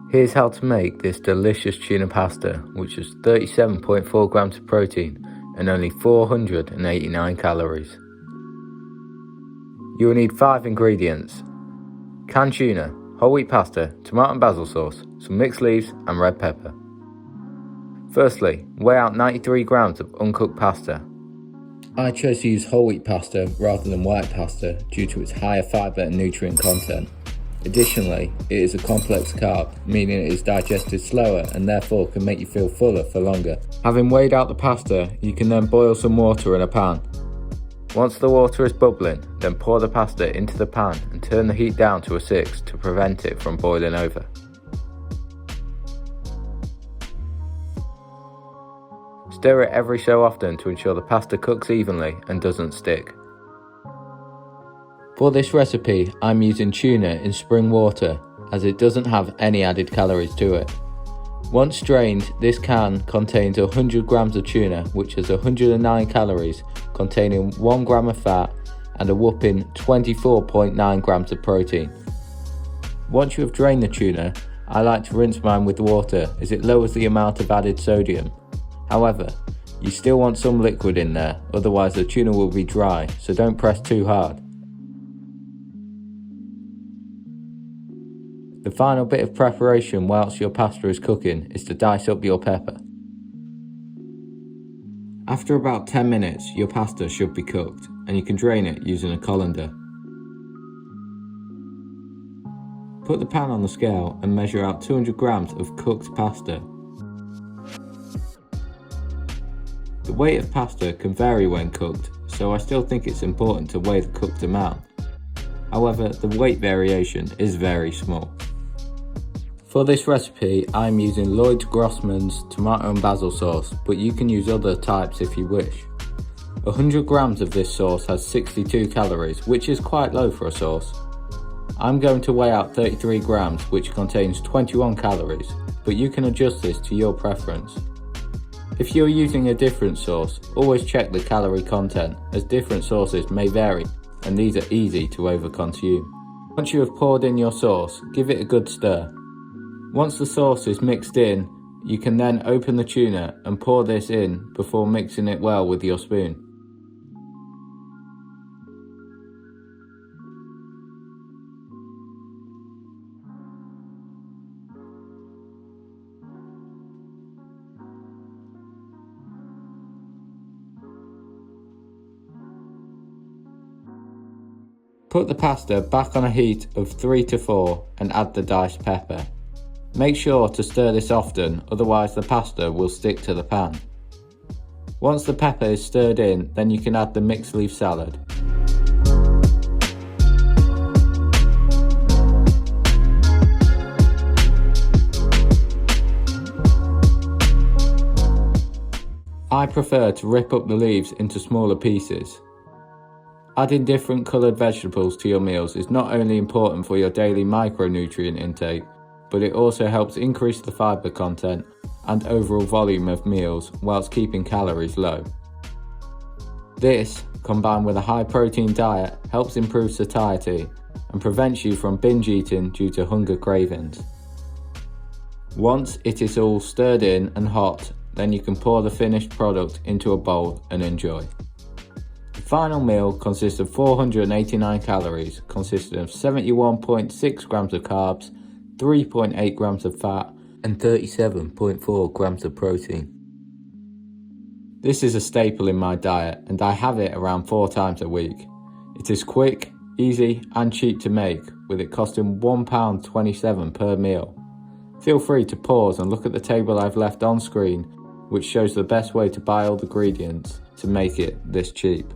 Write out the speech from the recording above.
Here's how to make this delicious tuna pasta, which is 37.4 grams of protein and only 489 calories. You will need 5 ingredients: canned tuna, whole wheat pasta, tomato and basil sauce, some mixed leaves and red pepper. Firstly, weigh out 93 grams of uncooked pasta. I chose to use whole wheat pasta rather than white pasta due to its higher fibre and nutrient content. Additionally, it is a complex carb, meaning it is digested slower and therefore can make you feel fuller for longer. Having weighed out the pasta, you can then boil some water in a pan. Once the water is bubbling, then pour the pasta into the pan and turn the heat down to a 6 to prevent it from boiling over. Stir it every so often to ensure the pasta cooks evenly and doesn't stick. For this recipe, I'm using tuna in spring water as it doesn't have any added calories to it. Once drained, this can contains 100 grams of tuna, which has 109 calories, containing 1 gram of fat and a whopping 24.9 grams of protein. Once you have drained the tuna, I like to rinse mine with water as it lowers the amount of added sodium. However, you still want some liquid in there, otherwise the tuna will be dry, so don't press too hard. The final bit of preparation whilst your pasta is cooking is to dice up your pepper. After about 10 minutes, your pasta should be cooked, and you can drain it using a colander. Put the pan on the scale and measure out 200 grams of cooked pasta. The weight of pasta can vary when cooked, so I still think it's important to weigh the cooked amount. However, the weight variation is very small. For this recipe, I'm using Lloyd Grossman's tomato and basil sauce, but you can use other types if you wish. 100 grams of this sauce has 62 calories, which is quite low for a sauce. I'm going to weigh out 33 grams, which contains 21 calories, but you can adjust this to your preference. If you're using a different sauce, always check the calorie content, as different sauces may vary, and these are easy to overconsume. Once you have poured in your sauce, give it a good stir. Once the sauce is mixed in, you can then open the tuna and pour this in before mixing it well with your spoon. Put the pasta back on a heat of 3 to 4 and add the diced pepper. Make sure to stir this often, otherwise the pasta will stick to the pan. Once the pepper is stirred in, then you can add the mixed leaf salad. I prefer to rip up the leaves into smaller pieces. Adding different coloured vegetables to your meals is not only important for your daily micronutrient intake, but it also helps increase the fibre content and overall volume of meals whilst keeping calories low. This, combined with a high protein diet, helps improve satiety and prevents you from binge eating due to hunger cravings. Once it is all stirred in and hot, then you can pour the finished product into a bowl and enjoy. The final meal consists of 489 calories, consisting of 71.6 grams of carbs, 3.8 grams of fat, and 37.4 grams of protein. This is a staple in my diet, and I have it around 4 times a week. It is quick, easy, and cheap to make, with it costing £1.27 per meal. Feel free to pause and look at the table I've left on screen, which shows the best way to buy all the ingredients to make it this cheap.